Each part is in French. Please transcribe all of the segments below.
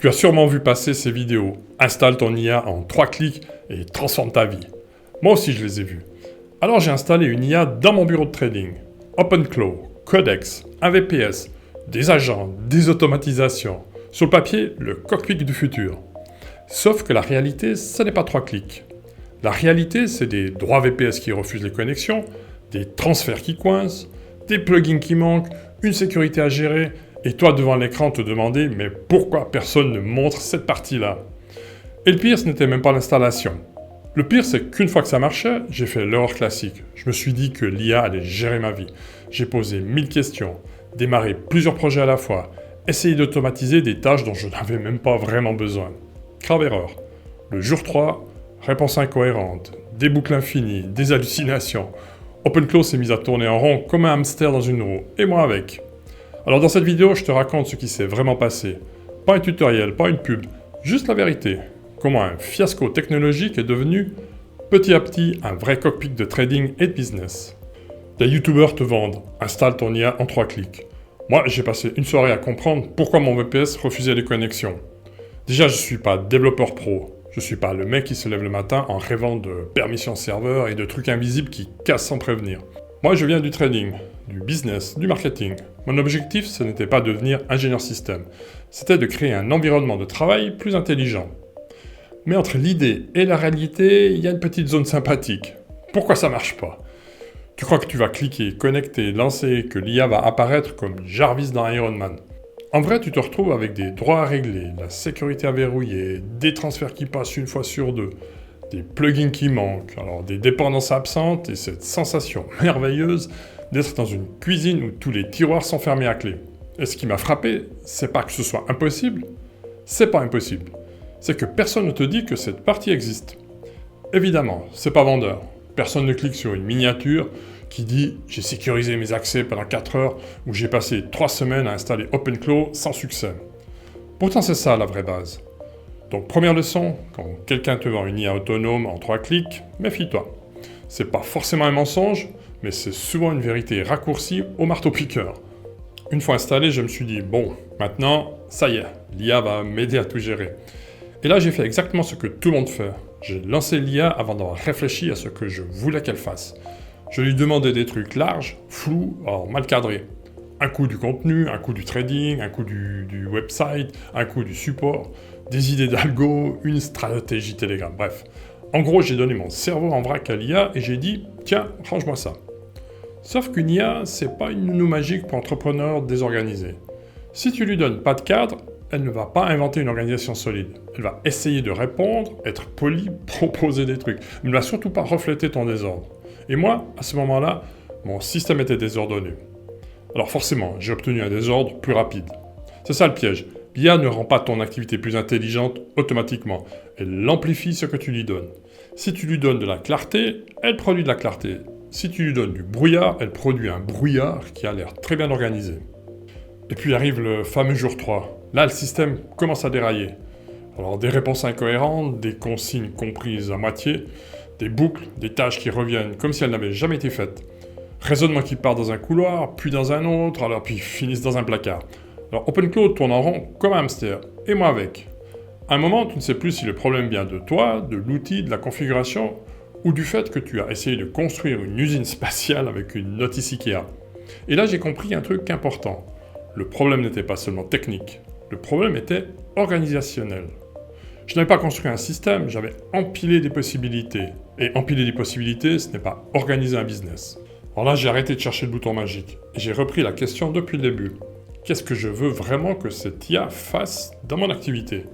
Tu as sûrement vu passer ces vidéos. Installe ton IA en 3 clics et transforme ta vie. Moi aussi je les ai vues. Alors j'ai installé une IA dans mon bureau de trading. OpenClaw, Codex, un VPS, des agents, des automatisations. Sur le papier, le cockpit du futur. Sauf que la réalité, ce n'est pas 3 clics. La réalité, c'est des droits VPS qui refusent les connexions, des transferts qui coincent, des plugins qui manquent, une sécurité à gérer, et toi devant l'écran te demander mais pourquoi personne ne montre cette partie-là? Et le pire, ce n'était même pas l'installation. Le pire, c'est qu'une fois que ça marchait, j'ai fait l'erreur classique. Je me suis dit que l'IA allait gérer ma vie. J'ai posé 1000 questions, démarré plusieurs projets à la fois, essayé d'automatiser des tâches dont je n'avais même pas vraiment besoin. Grave erreur. Le jour 3, réponse incohérente, des boucles infinies, des hallucinations. OpenClaw s'est mis à tourner en rond comme un hamster dans une roue, et moi avec. Alors dans cette vidéo, je te raconte ce qui s'est vraiment passé. Pas un tutoriel, pas une pub, juste la vérité. Comment un fiasco technologique est devenu, petit à petit, un vrai cockpit de trading et de business. Des youtubeurs te vendent, installe ton IA en 3 clics. Moi, j'ai passé une soirée à comprendre pourquoi mon VPS refusait les connexions. Déjà, je suis pas développeur pro. Je suis pas le mec qui se lève le matin en rêvant de permissions serveur et de trucs invisibles qui cassent sans prévenir. Moi, je viens du trading, du business, du marketing. Mon objectif, ce n'était pas de devenir ingénieur système. C'était de créer un environnement de travail plus intelligent. Mais entre l'idée et la réalité, il y a une petite zone sympathique. Pourquoi ça marche pas? Tu crois que tu vas cliquer, connecter, lancer, que l'IA va apparaître comme Jarvis dans Iron Man. En vrai, tu te retrouves avec des droits à régler, la sécurité à verrouiller, des transferts qui passent une fois sur deux, des plugins qui manquent, alors des dépendances absentes et cette sensation merveilleuse d'être dans une cuisine où tous les tiroirs sont fermés à clé. Et ce qui m'a frappé, c'est pas que ce soit impossible, c'est pas impossible. C'est que personne ne te dit que cette partie existe. Évidemment, c'est pas vendeur. Personne ne clique sur une miniature qui dit « J'ai sécurisé mes accès pendant 4 heures ou j'ai passé 3 semaines à installer OpenClaw sans succès ». Pourtant, c'est ça la vraie base. Donc, première leçon, quand quelqu'un te vend une IA autonome en 3 clics, méfie-toi. C'est pas forcément un mensonge, mais c'est souvent une vérité raccourcie au marteau-piqueur. Une fois installé, je me suis dit « Bon, maintenant, ça y est, l'IA va m'aider à tout gérer ». Et là, j'ai fait exactement ce que tout le monde fait. J'ai lancé l'IA avant d'avoir réfléchi à ce que je voulais qu'elle fasse. Je lui demandais des trucs larges, flous, alors mal cadrés. Un coup du contenu, un coup du trading, un coup du website, un coup du support, des idées d'algo, une stratégie Telegram, bref. En gros, j'ai donné mon cerveau en vrac à l'IA et j'ai dit « Tiens, range-moi ça ». Sauf qu'une IA, c'est pas une nounou magique pour entrepreneurs désorganisés. Si tu lui donnes pas de cadre, elle ne va pas inventer une organisation solide. Elle va essayer de répondre, être polie, proposer des trucs. Elle ne va surtout pas refléter ton désordre. Et moi, à ce moment-là, mon système était désordonné. Alors forcément, j'ai obtenu un désordre plus rapide. C'est ça le piège. L'IA ne rend pas ton activité plus intelligente automatiquement. Elle amplifie ce que tu lui donnes. Si tu lui donnes de la clarté, elle produit de la clarté. Si tu lui donnes du brouillard, elle produit un brouillard qui a l'air très bien organisé. Et puis arrive le fameux jour 3. Là, le système commence à dérailler. Alors des réponses incohérentes, des consignes comprises à moitié, des boucles, des tâches qui reviennent comme si elles n'avaient jamais été faites. Raisonnement qui part dans un couloir, puis dans un autre, alors puis finissent dans un placard. Alors OpenClaw tourne en rond comme un hamster, et moi avec. À un moment, tu ne sais plus si le problème vient de toi, de l'outil, de la configuration, ou du fait que tu as essayé de construire une usine spatiale avec une notice Ikea. Et là, j'ai compris un truc important. Le problème n'était pas seulement technique, le problème était organisationnel. Je n'avais pas construit un système, j'avais empilé des possibilités. Et empiler des possibilités, ce n'est pas organiser un business. Alors là, j'ai arrêté de chercher le bouton magique, et j'ai repris la question depuis le début. Qu'est-ce que je veux vraiment que cette IA fasse dans mon activité?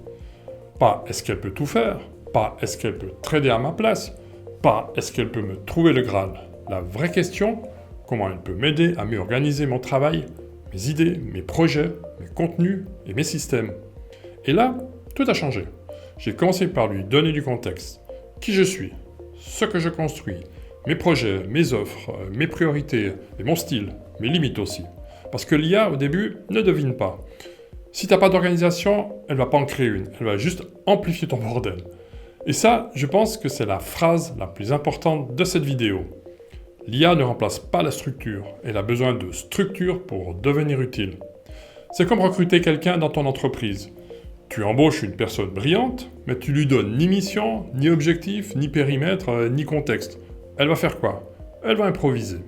Pas est-ce qu'elle peut tout faire, pas est-ce qu'elle peut trader à ma place, pas est-ce qu'elle peut me trouver le Graal. La vraie question, comment elle peut m'aider à mieux organiser mon travail, mes idées, mes projets, mes contenus et mes systèmes. Et là, tout a changé. J'ai commencé par lui donner du contexte. Qui je suis, ce que je construis, mes projets, mes offres, mes priorités et mon style, mes limites aussi. Parce que l'IA, au début, ne devine pas. Si t'as pas d'organisation, elle va pas en créer une. Elle va juste amplifier ton bordel. Et ça, je pense que c'est la phrase la plus importante de cette vidéo. L'IA ne remplace pas la structure. Elle a besoin de structure pour devenir utile. C'est comme recruter quelqu'un dans ton entreprise. Tu embauches une personne brillante, mais tu lui donnes ni mission, ni objectif, ni périmètre, ni contexte. Elle va faire quoi? Elle va improviser.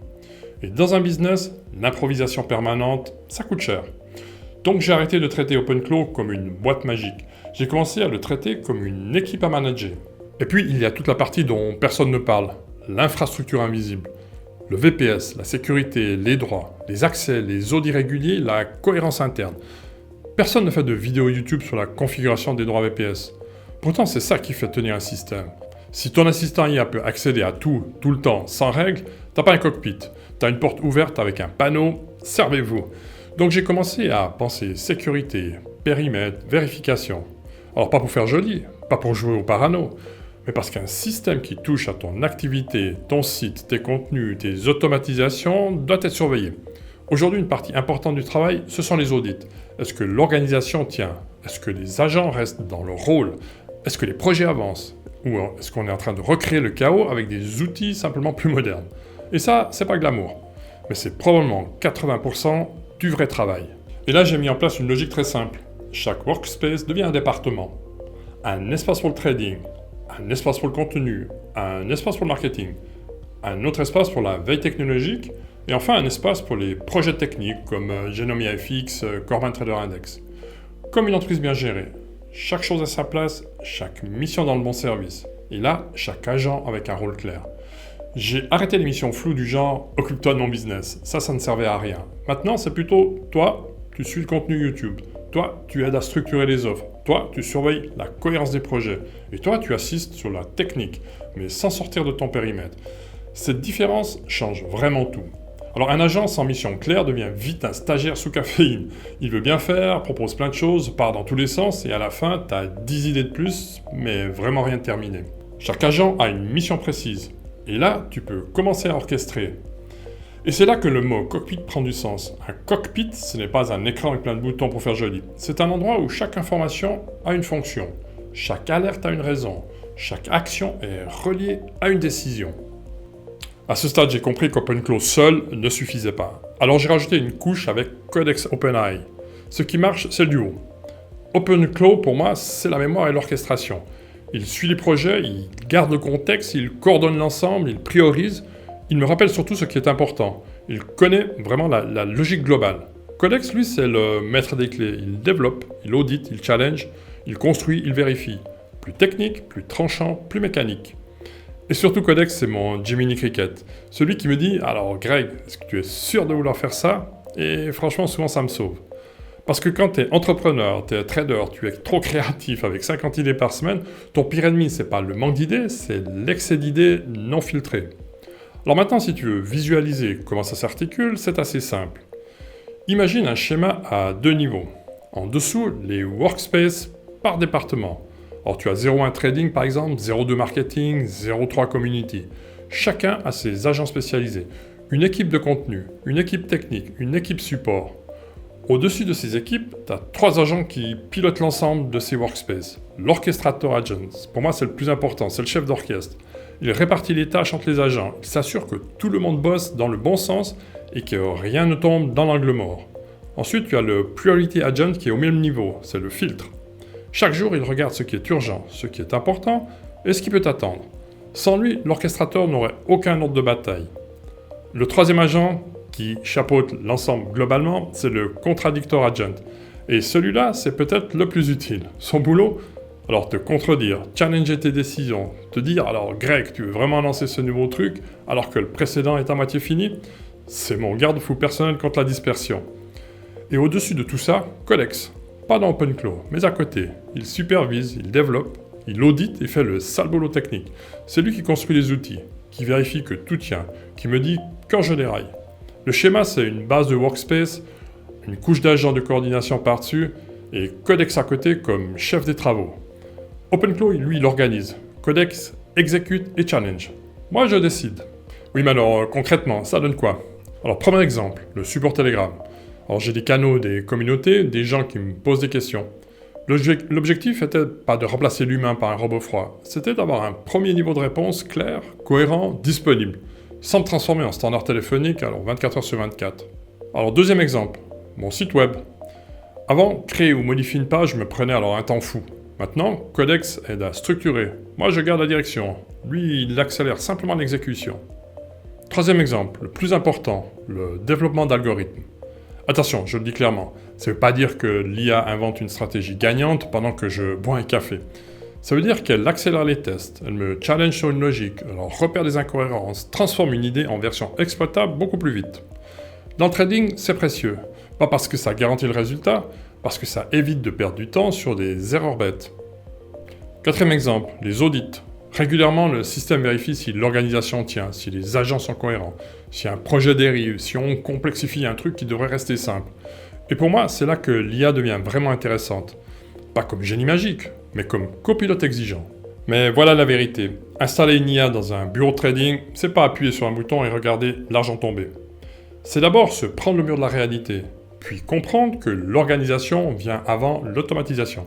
Et dans un business, l'improvisation permanente, ça coûte cher. Donc j'ai arrêté de traiter OpenClaw comme une boîte magique. J'ai commencé à le traiter comme une équipe à manager. Et puis il y a toute la partie dont personne ne parle, l'infrastructure invisible. Le VPS, la sécurité, les droits, les accès, les audits réguliers, la cohérence interne. Personne ne fait de vidéo YouTube sur la configuration des droits VPS. Pourtant, c'est ça qui fait tenir un système. Si ton assistant IA peut accéder à tout le temps, sans règles, t'as pas un cockpit. T'as une porte ouverte avec un panneau, servez-vous. Donc j'ai commencé à penser sécurité, périmètre, vérification. Alors pas pour faire joli, pas pour jouer au parano, mais parce qu'un système qui touche à ton activité, ton site, tes contenus, tes automatisations doit être surveillé. Aujourd'hui, une partie importante du travail, ce sont les audits. Est-ce que l'organisation tient? Est-ce que les agents restent dans leur rôle? Est-ce que les projets avancent? Ou est-ce qu'on est en train de recréer le chaos avec des outils simplement plus modernes? Et ça, c'est pas glamour. Mais c'est probablement 80% du vrai travail. Et là, j'ai mis en place une logique très simple. Chaque workspace devient un département. Un espace pour le trading, un espace pour le contenu, un espace pour le marketing, un autre espace pour la veille technologique, et enfin un espace pour les projets techniques comme Genomia FX, Corban Trader Index. Comme une entreprise bien gérée, chaque chose à sa place, chaque mission dans le bon service. Et là, chaque agent avec un rôle clair. J'ai arrêté les missions floues du genre « occupe-toi de mon business ». Ça ne servait à rien. Maintenant, c'est plutôt « toi, tu suis le contenu YouTube ». Toi, tu aides à structurer les offres. Toi, tu surveilles la cohérence des projets. Et toi, tu assistes sur la technique, mais sans sortir de ton périmètre. Cette différence change vraiment tout. Alors un agent sans mission claire devient vite un stagiaire sous caféine. Il veut bien faire, propose plein de choses, part dans tous les sens, et à la fin, tu as 10 idées de plus, mais vraiment rien de terminé. Chaque agent a une mission précise. Et là, tu peux commencer à orchestrer. Et c'est là que le mot cockpit prend du sens. Un cockpit, ce n'est pas un écran avec plein de boutons pour faire joli. C'est un endroit où chaque information a une fonction. Chaque alerte a une raison. Chaque action est reliée à une décision. À ce stade, j'ai compris qu'OpenClaw seul ne suffisait pas. Alors j'ai rajouté une couche avec Codex OpenAI. Ce qui marche, c'est le duo. OpenClaw, pour moi, c'est la mémoire et l'orchestration. Il suit les projets, il garde le contexte, il coordonne l'ensemble, il priorise. Il me rappelle surtout ce qui est important. Il connaît vraiment la logique globale. Codex, lui, c'est le maître des clés. Il développe, il audite, il challenge, il construit, il vérifie. Plus technique, plus tranchant, plus mécanique. Et surtout, Codex, c'est mon Jiminy Cricket. Celui qui me dit « Alors Greg, est-ce que tu es sûr de vouloir faire ça ?» Et franchement, souvent, ça me sauve. Parce que quand tu es entrepreneur, tu es trader, tu es trop créatif avec 50 idées par semaine, ton pire ennemi, c'est pas le manque d'idées, c'est l'excès d'idées non filtrées. Alors maintenant, si tu veux visualiser comment ça s'articule, c'est assez simple. Imagine un schéma à 2 niveaux. En dessous, les workspaces par département. Alors tu as 0,1 trading par exemple, 0,2 marketing, 0,3 community. Chacun a ses agents spécialisés. Une équipe de contenu, une équipe technique, une équipe support. Au-dessus de ces équipes, tu as 3 agents qui pilotent l'ensemble de ces workspaces. L'orchestrator agent, pour moi c'est le plus important, c'est le chef d'orchestre. Il répartit les tâches entre les agents, il s'assure que tout le monde bosse dans le bon sens et que rien ne tombe dans l'angle mort. Ensuite, tu as le priority agent qui est au même niveau, c'est le filtre. Chaque jour, il regarde ce qui est urgent, ce qui est important et ce qui peut attendre. Sans lui, l'orchestrateur n'aurait aucun ordre de bataille. Le 3e agent, qui chapeaute l'ensemble globalement, c'est le contradictor agent. Et celui-là, c'est peut-être le plus utile. Son boulot, alors te contredire, challenger tes décisions, te dire « Alors Greg, tu veux vraiment lancer ce nouveau truc alors que le précédent est à moitié fini ?» C'est mon garde-fou personnel contre la dispersion. Et au-dessus de tout ça, Codex. Pas dans OpenClaw, mais à côté. Il supervise, il développe, il audite et fait le sale boulot technique. C'est lui qui construit les outils, qui vérifie que tout tient, qui me dit quand je déraille. Le schéma, c'est une base de workspace, une couche d'agents de coordination par-dessus, et Codex à côté comme chef des travaux. OpenClaw, lui, il organise. Codex exécute et challenge. Moi, je décide. Oui, mais alors, concrètement, ça donne quoi? Alors, premier exemple, le support Telegram. Alors, j'ai des canaux, des communautés, des gens qui me posent des questions. L'objectif était pas de remplacer l'humain par un robot froid, c'était d'avoir un premier niveau de réponse clair, cohérent, disponible, sans me transformer en standard téléphonique, alors 24 heures sur 24. Alors, deuxième exemple, mon site web. Avant, créer ou modifier une page me prenait alors un temps fou. Maintenant, Codex aide à structurer. Moi, je garde la direction. Lui, il accélère simplement l'exécution. Troisième exemple, le plus important, le développement d'algorithmes. Attention, je le dis clairement, ça ne veut pas dire que l'IA invente une stratégie gagnante pendant que je bois un café. Ça veut dire qu'elle accélère les tests, elle me challenge sur une logique, elle repère des incohérences, transforme une idée en version exploitable beaucoup plus vite. Dans le trading, c'est précieux. Pas parce que ça garantit le résultat, parce que ça évite de perdre du temps sur des erreurs bêtes. Quatrième exemple, les audits. Régulièrement, le système vérifie si l'organisation tient, si les agents sont cohérents, si un projet dérive, si on complexifie un truc qui devrait rester simple. Et pour moi, c'est là que l'IA devient vraiment intéressante. Pas comme génie magique, mais comme copilote exigeant. Mais voilà la vérité. Installer une IA dans un bureau de trading, c'est pas appuyer sur un bouton et regarder l'argent tomber. C'est d'abord se prendre le mur de la réalité, puis comprendre que l'organisation vient avant l'automatisation.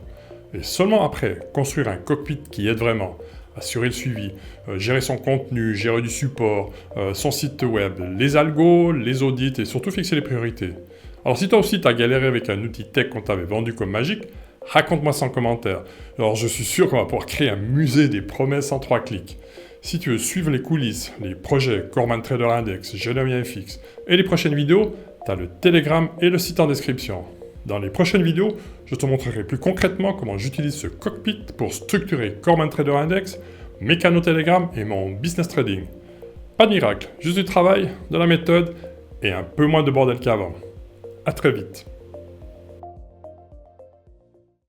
Et seulement après, construire un cockpit qui aide vraiment, assurer le suivi, gérer son contenu, gérer du support, son site web, les algos, les audits et surtout fixer les priorités. Alors si toi aussi t'as galéré avec un outil tech qu'on t'avait vendu comme magique, raconte-moi ça en commentaire. Alors je suis sûr qu'on va pouvoir créer un musée des promesses en 3 clics. Si tu veux suivre les coulisses, les projets Corman Trader Index, Genomia FX et les prochaines vidéos, t'as le Telegram et le site en description. Dans les prochaines vidéos, je te montrerai plus concrètement comment j'utilise ce cockpit pour structurer Corman Trader Index, mes canaux Telegram et mon business trading. Pas de miracle, juste du travail, de la méthode et un peu moins de bordel qu'avant. À très vite.